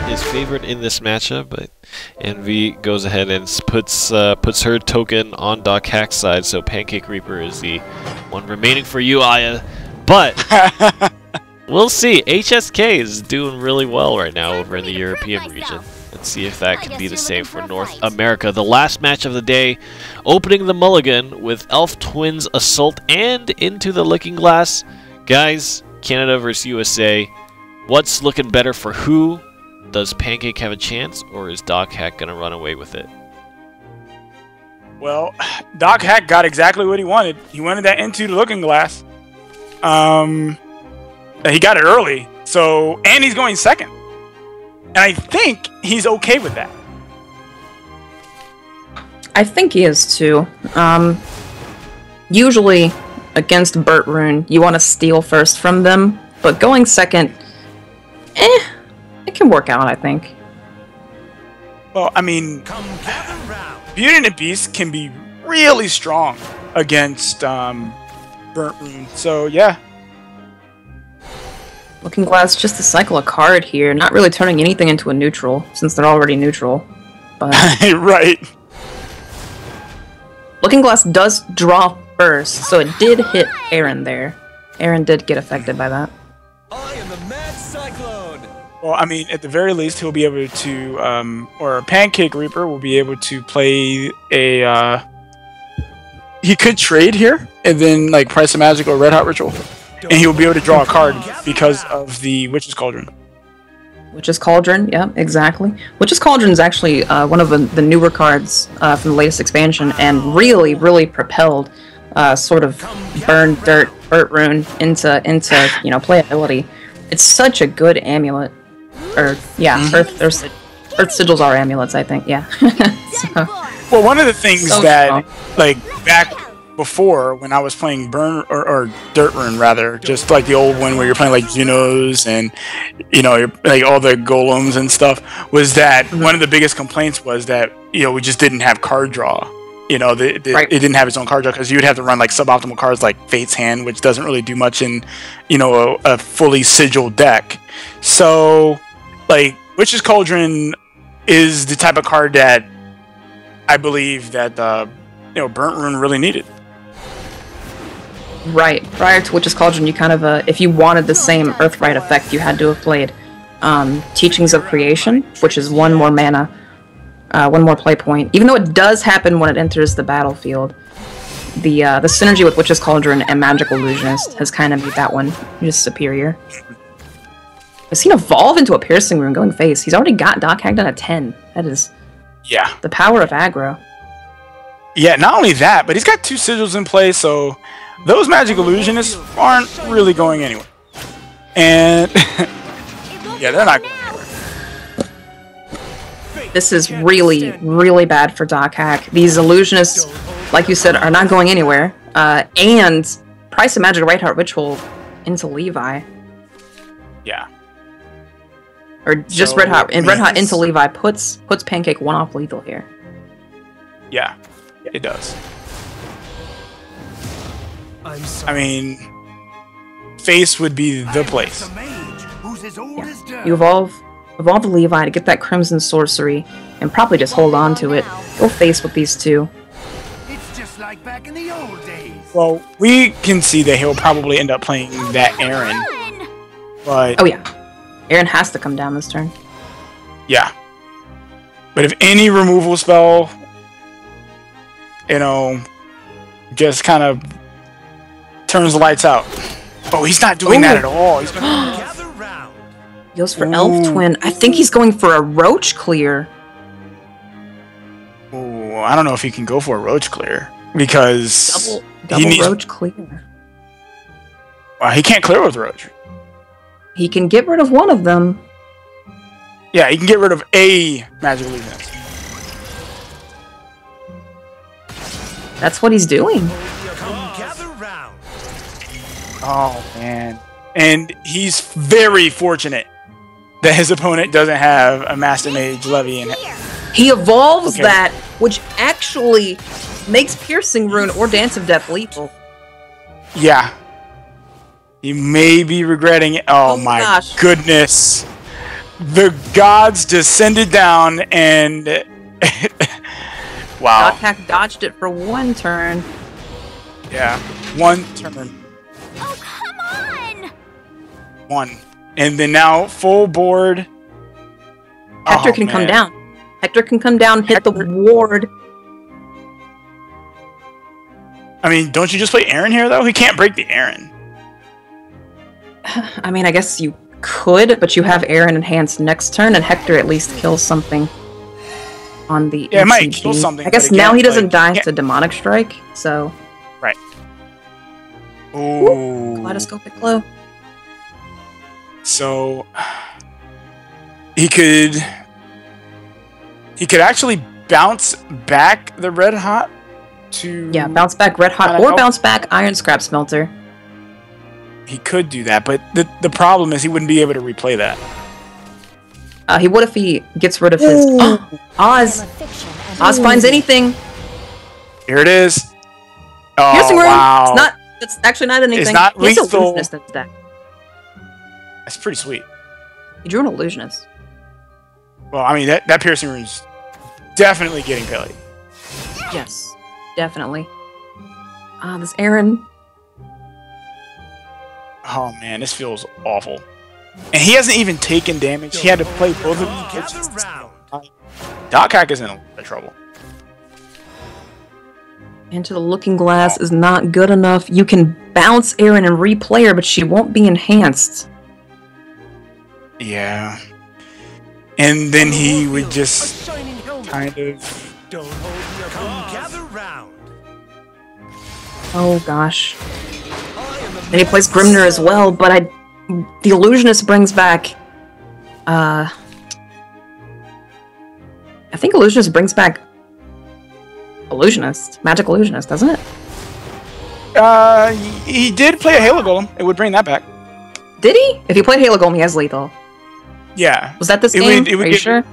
Is favored in this matchup, but Envy goes ahead and puts her token on Dockhack's side, so Pancake Reaper is the one remaining for you, Aya. But we'll see. HSK is doing really well right now over in the European region. Let's see if that can be the same for North America. The last match of the day, opening the mulligan with Elf Twins Assault and Into the Looking Glass. Guys, Canada versus USA. What's looking better for who? Does Pancake have a chance, or is Dockhack going to run away with it? Well, Dockhack got exactly what he wanted. He wanted that Into the Looking Glass. He got it early, so and he's going second. And I think he's okay with that. I think he is too. Usually, against Burt Rune, you want to steal first from them, but going second, it can work out, I think. Well, I mean, Beauty and the Beast can be really strong against Burnt Rune, so yeah. Looking Glass just to cycle a card here, not really turning anything into a neutral, since they're already neutral. But right. Looking Glass does draw first, so it did hit Aaron there. Aaron did get affected by that. I am the Mad Cyclone. Well, I mean, at the very least, he'll be able to, or Pancake Reaper will be able to play a, he could trade here, and then, like, Price of Magic or Red Hot Ritual, and he'll be able to draw a card because of the Witch's Cauldron. Witch's Cauldron, yeah, exactly. Witch's Cauldron is actually one of the newer cards from the latest expansion, and really, really propelled sort of Burnt Rune into playability. It's such a good amulet. Or yeah, Earth Sigils are amulets, I think. Yeah. So, well, one of the things that like back before when I was playing or Dirt Rune rather, just like the old one where you're playing like Junos and like all the golems and stuff, was that one of the biggest complaints was that we just didn't have card draw. It didn't have its own card draw because you would have to run like suboptimal cards like Fate's Hand, which doesn't really do much in a fully sigil deck. So like Witch's Cauldron is the type of card that I believe that Burnt Rune really needed. Right. Prior to Witch's Cauldron, you kind of if you wanted the same Earthright effect, you had to have played Teachings of Creation, which is one more mana. One more play point. Even though it does happen when it enters the battlefield, the synergy with Witch's Cauldron and Magical Illusionist has kind of made that one just superior. I've seen evolve into a Piercing Rune going face. He's already got Dockhack down at 10. That is the power of aggro. Yeah, not only that, but he's got 2 sigils in play, so those Magic Illusionists aren't really going anywhere. And yeah, they're not going anywhere. This is really, really bad for Dockhack. These Illusionists, like you said, are not going anywhere. And Price of Magic Red Hot Ritual into Levi. Yeah. Or just Red Hot into Levi puts Pancake 1 off lethal here. Yeah, it does. I mean, face would be the place. Yeah. You evolve the Levi to get that Crimson Sorcery, and probably just hold on to it. Go face with these two. It's just like back in the old days. Well, we can see that he'll probably end up playing that Aaron. But oh yeah, Aaron has to come down this turn. Yeah. But if any removal spell, just kind of turns the lights out. Oh, he's not doing that at all. He's goes for Elf Twin. I think he's going for a Roach Clear. Ooh, I don't know if he can go for a Roach Clear because double Roach Clear. Well, he can't clear with Roach. He can get rid of one of them. Yeah, he can get rid of a Magic Illusionist. That's what he's doing. Oh man, and he's very fortunate that his opponent doesn't have a Master Mage Levy in it. He evolves that which actually makes Piercing Rune or Dance of Death lethal. Yeah. You may be regretting it. Oh my gosh. goodness. The gods descended down and... wow. Dockhack dodged it for one turn. Yeah. One turn. Oh, come on! One. And then now, full board. Hector can come down. Hector can come down, hit the ward. I mean, don't you just play Aaron here, though? He can't break the Aaron. I mean, I guess you could, but you have Aaron enhanced next turn, and Hector at least kills something on the Yeah, it might ECB. kill something. I guess but now again, he doesn't like, die to Demonic Strike, so... Right. Ooh. Kaleidoscopic Glow. So... He could actually bounce back the Red Hot to... Yeah, bounce back Red Hot, or bounce back Iron Scrap Smelter. He could do that, but the problem is he wouldn't be able to replay that. He would if he gets rid of his... Oh, Oz! Oz finds anything! Here it is. Oh, Piercing Rune! wow. It's actually not anything. It's not He has lethal. Illusionist in his deck. That's pretty sweet. He drew an Illusionist. Well, I mean, that Piercing Rune's definitely getting played. Yes, definitely. This Aaron... Oh man, this feels awful. And he hasn't even taken damage. He had to play both of them. Dockhack is in a lot of trouble. Into the Looking Glass is not good enough. You can bounce Aaron and replay her, but she won't be enhanced. Yeah. And then he would just kind of... Don't hold your come gather round. Oh gosh. And he plays Grimner as well, but the Illusionist brings back... I think Illusionist brings back... Illusionist. Magic Illusionist, doesn't it? He did play a Halo Golem. It would bring that back. Did he? If he played Halo Golem, he has lethal. Yeah. Was that this game? Are you sure?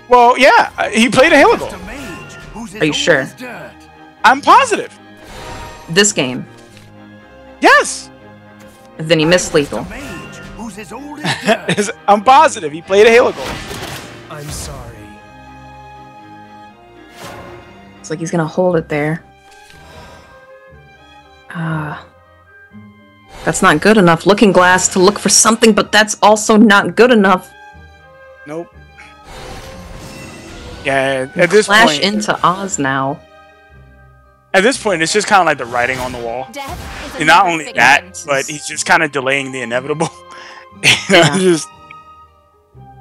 Well, yeah. He played a Halo Golem. Are you sure? I'm positive. This game. Yes. Then he missed lethal. I'm positive. He played a Halo Golem. I'm sorry. It's like he's gonna hold it there. That's not good enough. Looking Glass to look for something, but that's also not good enough. Nope. Yeah, at this Flash point... into Oz now. At this point, it's just kind of like the writing on the wall. And not only that, but he's just kind of delaying the inevitable. Just...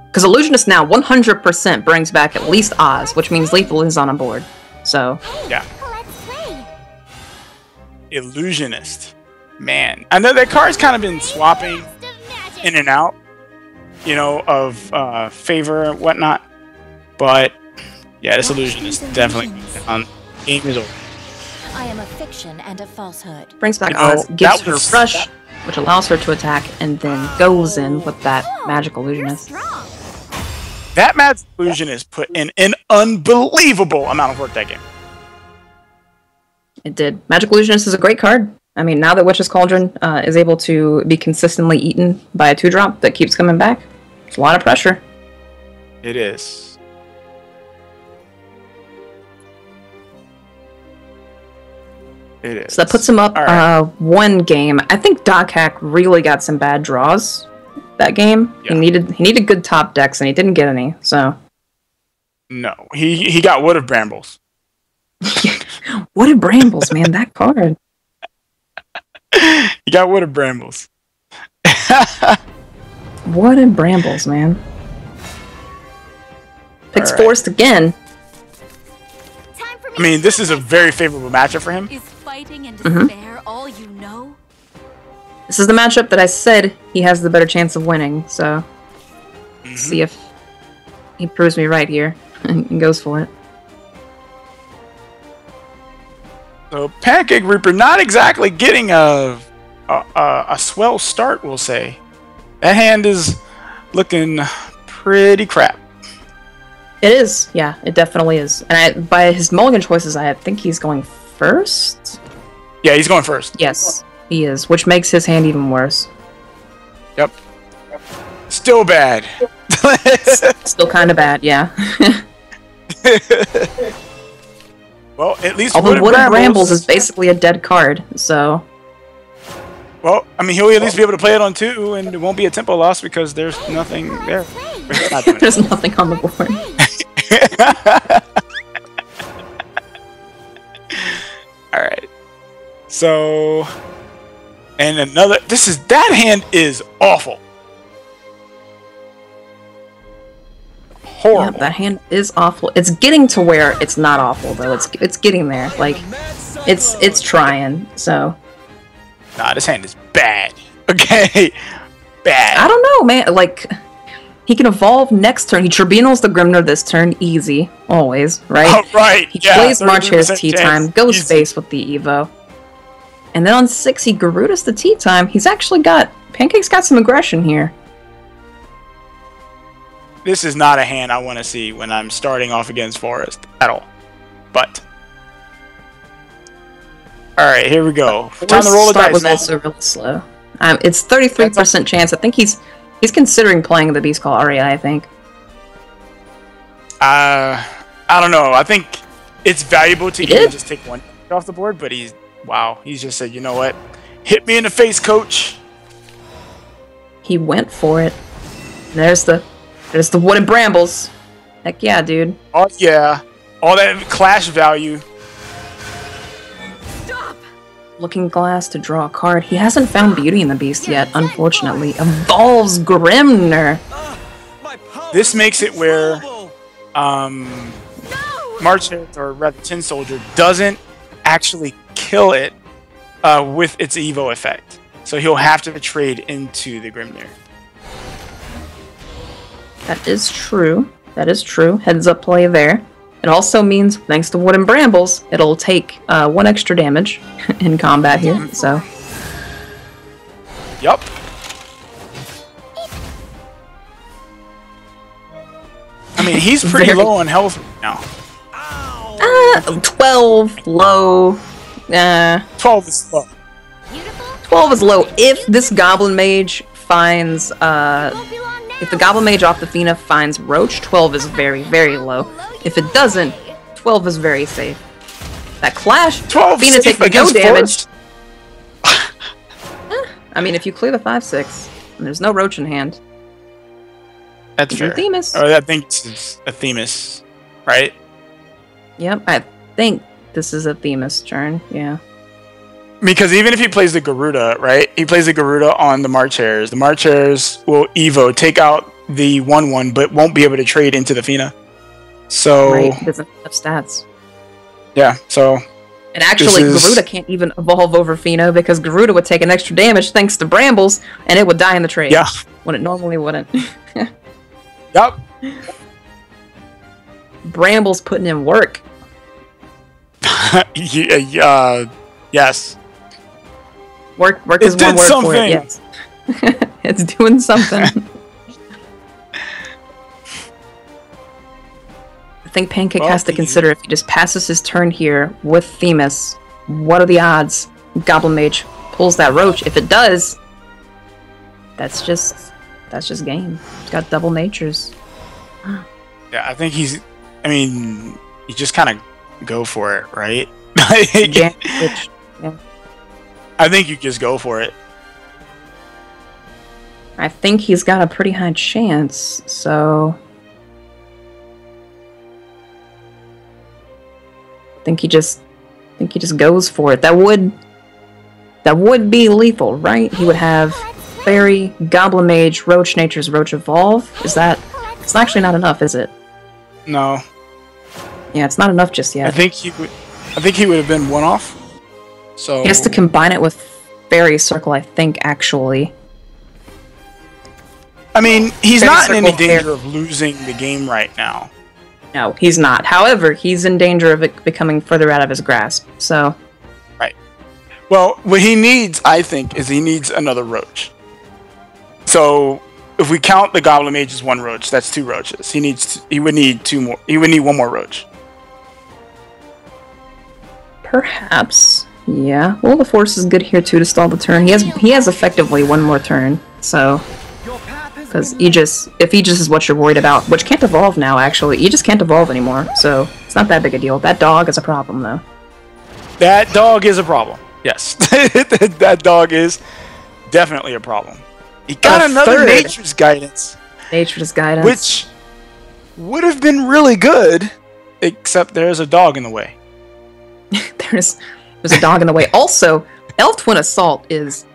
Because Illusionist now 100% brings back at least Oz, which means lethal is on a board. So... Yeah. Illusionist. Man. I know that card's kind of been swapping in and out, you know, of favor and whatnot. But, yeah, this Illusionist definitely game is over. I am a fiction and a falsehood. Brings back Oz, gives her Rush, which allows her to attack, and then goes in with that Magic Illusionist. That Magic Illusionist put in an unbelievable amount of work that game. It did. Magic Illusionist is a great card. I mean, now that Witch's Cauldron is able to be consistently eaten by a 2-drop that keeps coming back, it's a lot of pressure. It is. It is. So that puts him up one game. I think Dockhack really got some bad draws that game. Yeah. He needed good top decks, and he didn't get any. So no, he got Wood of Brambles. Wood of Brambles, man, that card. He got Wood of Brambles. Wood and Brambles, man. Picks Forest again. I mean, this is a very favorable matchup for him. Is fighting and despair all you know? This is the matchup that I said he has the better chance of winning, so see if he proves me right here and goes for it. So Pancake Reaper not exactly getting a swell start, we'll say. That hand is looking pretty crap. It is, yeah, it definitely is. And by his mulligan choices, I think he's going first? Yeah, he's going first. Yes, he is, which makes his hand even worse. Yep. Still bad. Still kind of bad, yeah. Well, at least Although Wooded Brambles is basically a dead card, so... Well, I mean, he'll at least be able to play it on 2, and it won't be a tempo loss because there's nothing there. There's nothing on the board. Alright. So... And another... That hand is awful. Horrible. Yeah, that hand is awful. It's getting to where it's not awful, though. It's getting there. Like, it's trying, so... Nah, this hand is bad. Okay? Bad. I don't know, man. Like, he can evolve next turn. He Tribunals the Grimner this turn. Easy. Always, right? Oh, right. He Yeah, plays March Hare's 33% Tea Time. Goes Easy. face with the Evo. And then on 6, he Garuda's the Tea Time. He's actually got... Pancake's got some aggression here. This is not a hand I want to see when I'm starting off against Forest at all. But... Alright, here we go. Time to roll the Start dice, was man. also really slow. It's 33% chance. I think he's considering playing the Beast Call Aria, I think. I don't know. I think it's valuable to even just take one off the board, but he's just said, you know what? Hit me in the face, coach. He went for it. There's the Wooded Brambles. Heck yeah, dude. Oh yeah. All that clash value. Looking Glass to draw a card. He hasn't found Beauty in the Beast yet, unfortunately. Evolves Grimner. This makes it where March Hare, or rather Tin Soldier, doesn't actually kill it with its Evo effect. So he'll have to trade into the Grimnir. That is true. That is true. Heads up play there. It also means, thanks to Wooden Brambles, it'll take 1 extra damage in combat here, so... Yup. I mean, he's pretty low on health now. 12, low... 12 is low. 12 is low. If this Goblin Mage finds... if the Goblin Mage off the Fina finds Roach, 12 is very, very low. If it doesn't, 12 is very safe. That Clash, 12 Fina safe takes no against damage. I mean, if you clear the 5/6, and there's no Roach in hand. That's Even fair. Themis. Or I think this is a Themis, right? Yep, I think this is a Themis turn, yeah. Because even if he plays the Garuda, right? He plays the Garuda on the March Hares. The March Hares will Evo, take out the 1/1, but won't be able to trade into the Fina. So... Right, he doesn't have stats. Yeah, so... And actually, Garuda can't even evolve over Fina because Garuda would take an extra damage thanks to Brambles, and it would die in the trade. Yeah. When it normally wouldn't. Yup. Brambles putting in work. Yes. Work is one word for it, yes. It's doing something. I think Pancake has to consider if he just passes his turn here with Themis, what are the odds Goblin Mage pulls that Roach? If it does, that's just game. He's got double natures. Yeah, I think he's... I mean, you just kind of go for it, right? Yeah. I think you just go for it. I think he's got a pretty high chance, so... I think he just goes for it. That would be lethal, right? He would have Fairy, Goblin Mage, Roach Nature's Roach Evolve. Is that... It's actually not enough, is it? No. Yeah, it's not enough just yet. I think he would have been one off. So he has to combine it with Fairy Circle, I think, actually. I mean, he's Fairy not in any Circle, danger of losing the game right now. No, he's not. However, he's in danger of it becoming further out of his grasp, so... Right. Well, what he needs, I think, is he needs another Roach. So, if we count the Goblin Mage as one roach, that's 2 roaches. He would need 2 more. He would need 1 more roach. Perhaps. Yeah. Well, the Force is good here too to stall the turn. He has effectively 1 more turn. So, because Aegis, if Aegis is what you're worried about, which can't evolve now actually, Aegis can't evolve anymore. So it's not that big a deal. That dog is a problem though. That dog is a problem. Yes, that dog is definitely a problem. He got another Nature's Guidance. Nature's Guidance. Which would have been really good, except there's a dog in the way. there's a dog in the way. Also, Elf Twin Assault is...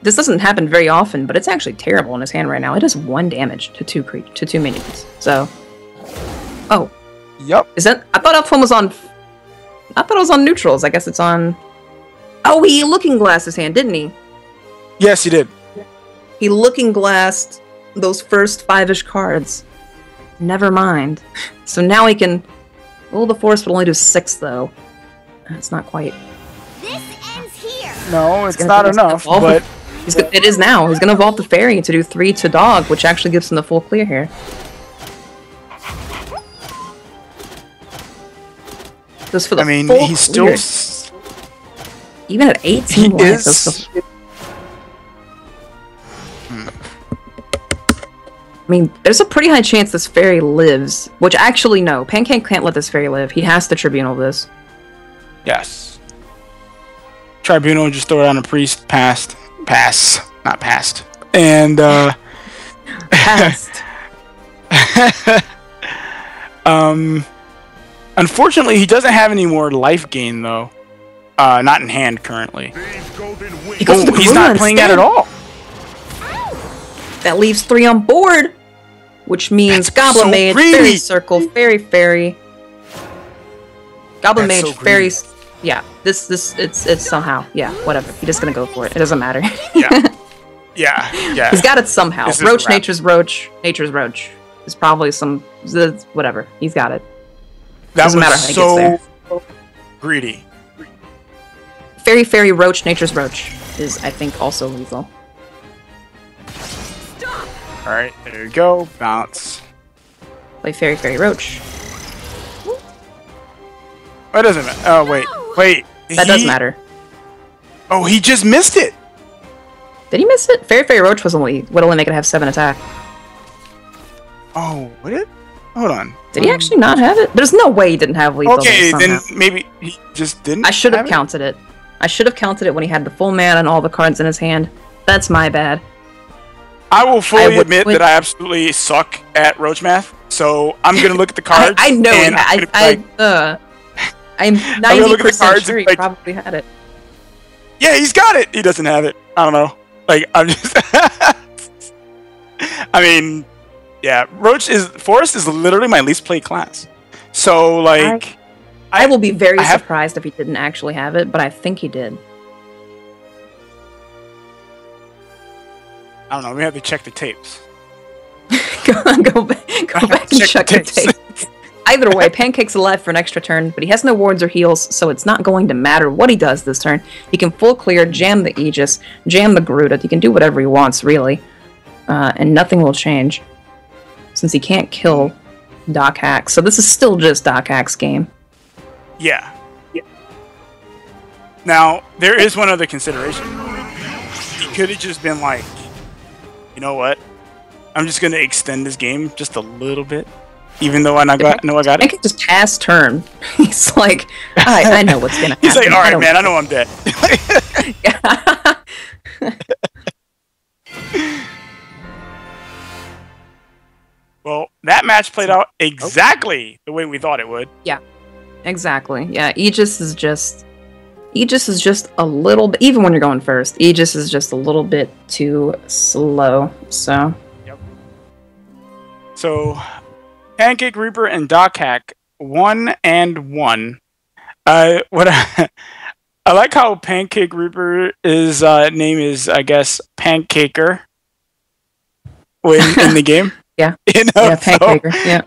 this doesn't happen very often, but it's actually terrible in his hand right now. It does 1 damage to 2 minions. So... Oh. Yep. Is that... I thought Elf Twin was on... I thought it was on neutrals. I guess it's on... Oh, he Looking Glassed his hand, didn't he? Yes, he did. He Looking Glassed those first 5-ish cards. Never mind. So now he can... Well, the Force would only do 6, though. That's not quite... This ends here. No, it's not enough, but... It is now. He's gonna evolve the Fairy to do 3 to Dog, which actually gives him the full clear here. Just for the full he's clear. still... Even at 18 life, I mean, there's a pretty high chance this fairy lives. Which, actually, no. Pancake can't let this fairy live. He has to Tribunal this. Yes. Tribunal, just throw it on a priest. Passed. Pass. Not passed. And, Passed. Unfortunately, he doesn't have any more life gain, though. Not in hand, currently. He's not playing that at all. That leaves 3 on board, which means Goblin Mage, Fairy Circle, Fairy. Goblin Mage, Fairies. Yeah, it's somehow. Yeah, whatever. He's just gonna go for it. It doesn't matter. Yeah. He's got it somehow. Roach, Nature's Roach. It's probably some whatever. He's got it. Doesn't matter how he gets there. Greedy. Fairy, Roach, Nature's Roach is, I think, also lethal. Alright, there you go. Bounce. Play Fairy, Roach. Oh, it doesn't matter. Oh, wait. That does matter. Oh, he just missed it! Did he miss it? Fairy Roach would only make it have 7 attack. Oh, would it? Hold on. Did he actually not have it? There's no way he didn't have lethal. Okay, then maybe he just didn't. I should have counted it. I should have counted it when he had the full mana and all the cards in his hand. That's my bad. I will fully admit that I absolutely suck at Roach math, so I'm gonna look at the cards. I know. I'm 90% sure he probably had it. Yeah, he's got it. He doesn't have it. I don't know. Like, I'm just. I mean, yeah, Forest is literally my least played class. So, like, I will be very surprised if he didn't actually have it, but I think he did. I don't know. We have to check the tapes. go back and check the tapes. Either way, Pancake's alive for an extra turn, but he has no wards or heals, so it's not going to matter what he does this turn. He can full clear, jam the Aegis, jam the Garuda. He can do whatever he wants, really. And nothing will change. Since he can't kill Dockhack. So this is still just Dockhack's game. Yeah. Now, there is one other consideration. He could have just been like, you know what? I'm just going to extend this game just a little bit. Even though I got it. I can just pass turn. He's like, I know what's gonna happen. He's like, alright man, I know I'm dead. Well, that match played out exactly the way we thought it would. Yeah. Exactly. Yeah, Aegis is just a little bit, even when you're going first, Aegis is just a little bit too slow, so. Yep. So, Pancake Reaper and Dockhack 1-1. I like how Pancake Reaper is name is, I guess, Pancaker in the game. Yeah. You know, yeah, Pancaker. Yeah.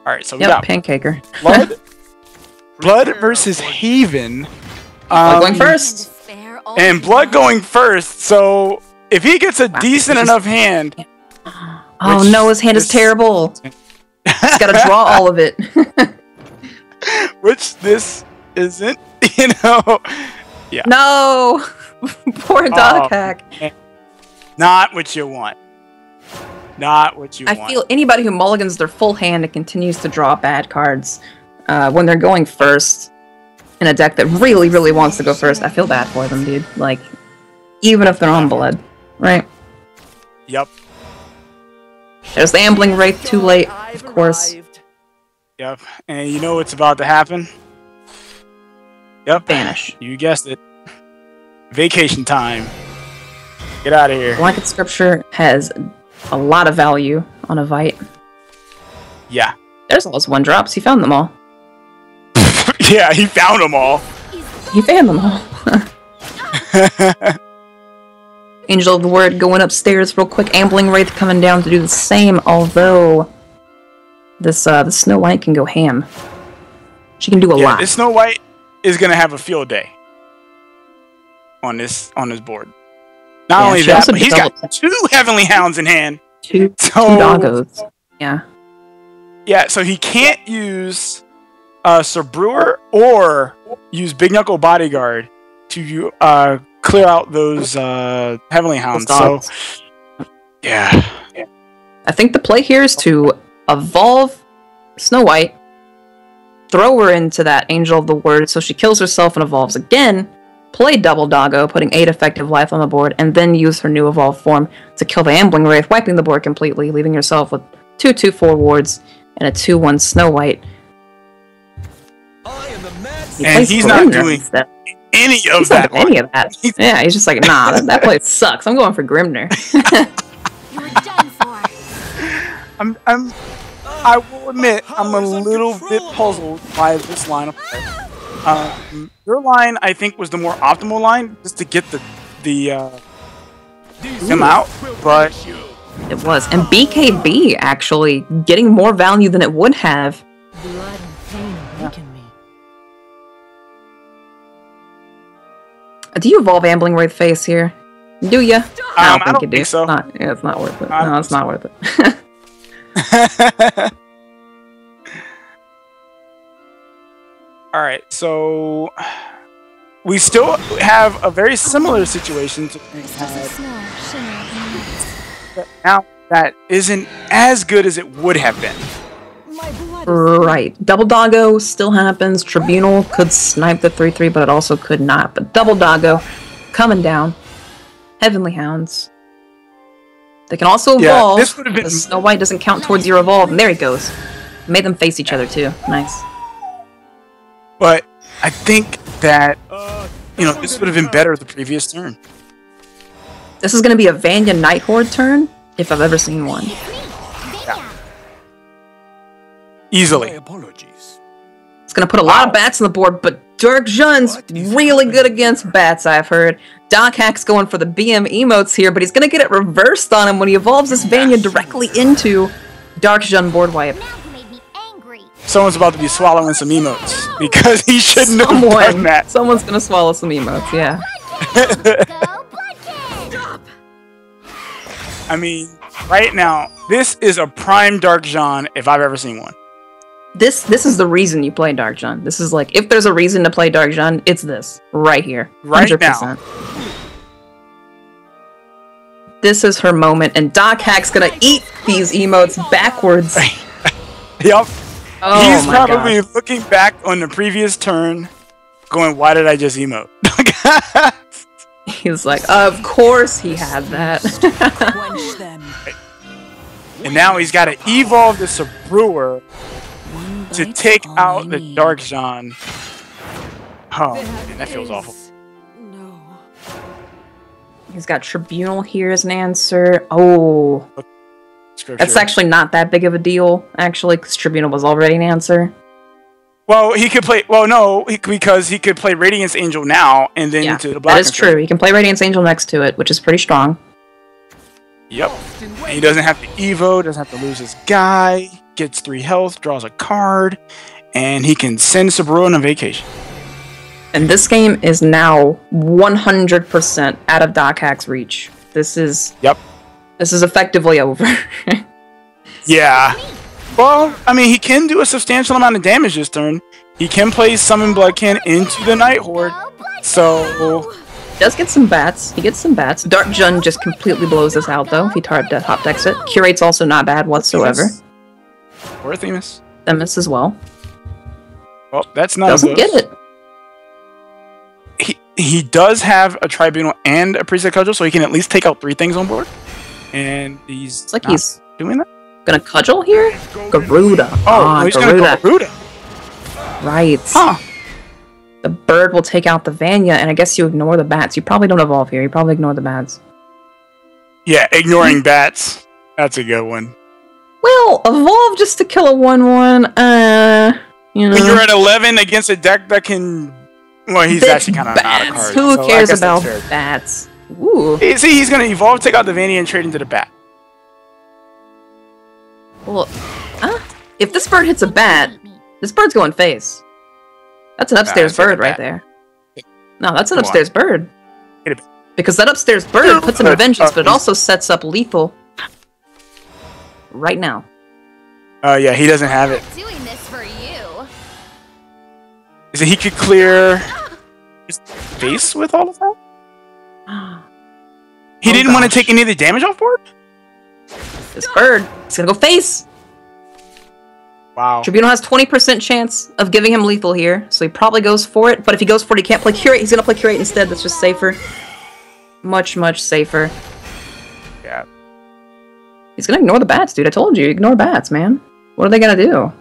All right, so we got Pancaker. Blood versus Haven. Going first. And Blood going first, so if he gets a decent enough hand... Oh no, his hand is terrible. He's got to draw all of it. Which this isn't, you know. Yeah. No! Poor Dockhack. Not what you want. Not what you want. I feel anybody who mulligans their full hand and continues to draw bad cards when they're going first in a deck that really, really wants to go first, I feel bad for them, dude. Like, even if they're on Blood, right? Yep. There's the Ambling Wraith too late, of course. Yep. And you know what's about to happen? Yep. Vanish. You guessed it. Vacation time. Get out of here. Blanket Scripture has a lot of value on a Vite. Yeah. There's all his 1-drops. He found them all. Yeah, he found them all. He found them all. Angel of the Word going upstairs real quick. Ambling Wraith coming down to do the same, although this the Snow White can go ham. She can do a lot. This Snow White is gonna have a field day on this board. Not only that, but he's got 2 Heavenly Hounds in hand. Two doggos. Yeah. Yeah, so he can't use Sir Brewer or use Big Knuckle Bodyguard to clear out those Heavenly Hounds. So, yeah. I think the play here is to evolve Snow White, throw her into that Angel of the Word so she kills herself and evolves again, play Double Doggo, putting 8 effective life on the board, and then use her new evolved form to kill the Ambling Wraith, wiping the board completely, leaving yourself with 2/2/4 wards and a 2/1 Snow White. And he's not doing any of that. Any of that. Yeah, he's just like, nah, that play sucks. I'm going for Grimner. You're done for. I will admit, I'm a little bit puzzled by this line of play. Your line, I think, was the more optimal line, just to get him out, but... It was. And BKB, actually, getting more value than it would have. Blood and pain awaken me. Do you evolve Ambling Wraith face here? Do ya? I don't think you do. So. It's not worth it. No, it's not worth it. Alright, so... We still have a very similar situation to now that isn't as good as it would have been. Right. Double Doggo still happens. Tribunal could snipe the 3/3, but it also could not. But Double Doggo coming down. Heavenly Hounds. They can also evolve. This would have been... Snow White doesn't count towards your evolve, and there he goes. Made them face each other too. Nice. But I think that, this would have been better the previous turn. This is going to be a Vanya Night Horde turn, if I've ever seen one. Yeah. Easily. Apologies. It's going to put a lot of bats on the board, but Dark Jun's really good against bats, I've heard. Dockhack's going for the BM emotes here, but he's going to get it reversed on him when he evolves this Vanya directly into Dark Jun board wipe. Someone's about to be swallowing some emotes, because he shouldn't have done that. Someone's going to swallow some emotes, yeah. I mean, right now, this is a prime Dark Jun if I've ever seen one. This is the reason you play Dark Jun. This is like, if there's a reason to play Dark Jun, it's this. Right here. 100%. Right now. This is her moment, and Dockhack's gonna eat these emotes backwards. Yup. Oh, he's probably looking back on the previous turn, going, why did I just emote? He's like, of course he had that. And now he's got to evolve this Brewer to take out the Dark Jun. Oh, man, that feels awful. No. He's got Tribunal here as an answer. Oh. Scripture. That's actually not that big of a deal, actually, because Tribunal was already an answer. Well, he could play... Well, no, because he could play Radiance Angel now, and then into the Black. That is true. He can play Radiance Angel next to it, which is pretty strong. Yep. And he doesn't have to Evo, doesn't have to lose his guy, gets 3 health, draws a card, and he can send Saburo on a vacation. And this game is now 100% out of Dockhack's reach. This is effectively over. Yeah. Well, I mean, he can do a substantial amount of damage this turn. He can play Summon Bloodkin into the Night Horde. So... He does get some bats. He gets some bats. Dark Jun just completely blows this out, though, if he top decks it. Curate's also not bad whatsoever. Or Themis. Themis as well. Well, that's not Doesn't get it. He does have a Tribunal and a Priest of Cudgel, so he can at least take out 3 things on board. And he's he's doing that. Gonna cudgel here? Garuda. Oh, he's gonna go Garuda. Right. Huh. The bird will take out the Vanya, and I guess you ignore the bats. You probably don't evolve here. You probably ignore the bats. Yeah, ignoring bats. That's a good one. Well, evolve just to kill a 1/1. You know. When you're at 11 against a deck that can... Well, he's actually kind of out of cards. Who cares about bats? Ooh. See, he's going to evolve, take out the Vanya, and trade into the bat. Well, if this bird hits a bat, this bird's going face. That's an upstairs bird right there. No, that's an upstairs bird. Because that upstairs bird puts him in vengeance, but it also sets up lethal right now. Oh, yeah, he doesn't have it. Doing this for you. Is it he could clear his face with all of that? He didn't want to take any of the damage off board? This bird is gonna go face. Wow. Tribunal has 20% chance of giving him lethal here, so he probably goes for it. But if he goes for it, he can't play Curate. He's gonna play Curate instead. That's just safer. Much, much safer. Yeah. He's gonna ignore the bats, dude. I told you, ignore bats, man. What are they gonna do?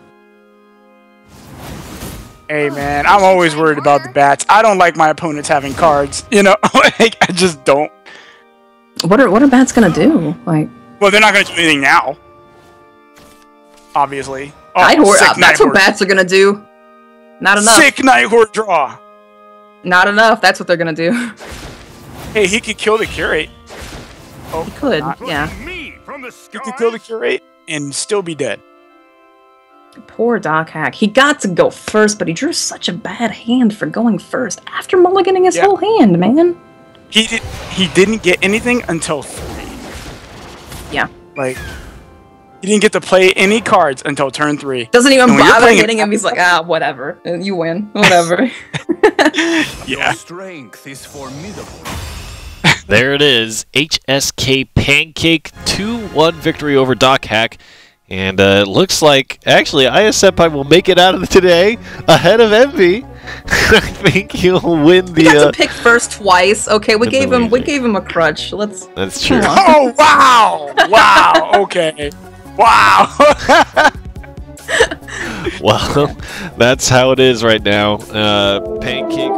Hey, man, I'm always worried about the bats. I don't like my opponents having cards. You know, like, I just don't. What are bats gonna do? Like, well, they're not gonna do anything now. Obviously. Oh, Night Horde. Night That's Horde. what bats are gonna do. Not enough. Sick Night Horde draw. Not enough. That's what they're gonna do. Hey, he could kill the Curate. Oh, He could, yeah. He could kill the Curate and still be dead. Poor Dockhack. He got to go first, but he drew such a bad hand for going first after mulliganing his whole hand, man. He didn't get anything until 3. Yeah. Like, he didn't get to play any cards until turn 3. Doesn't even bother hitting him. He's like, whatever. You win. Whatever. Yeah. Strength is formidable. There it is. HSK Pancake 2-1 victory over Dockhack. And it looks like, actually, Aya Senpai will make it out of today ahead of Envy. I think he'll win the. He got to pick first twice. Okay, we gave him a crutch. That's true. Oh wow! Wow. Okay. Wow. Well, that's how it is right now. Pancake.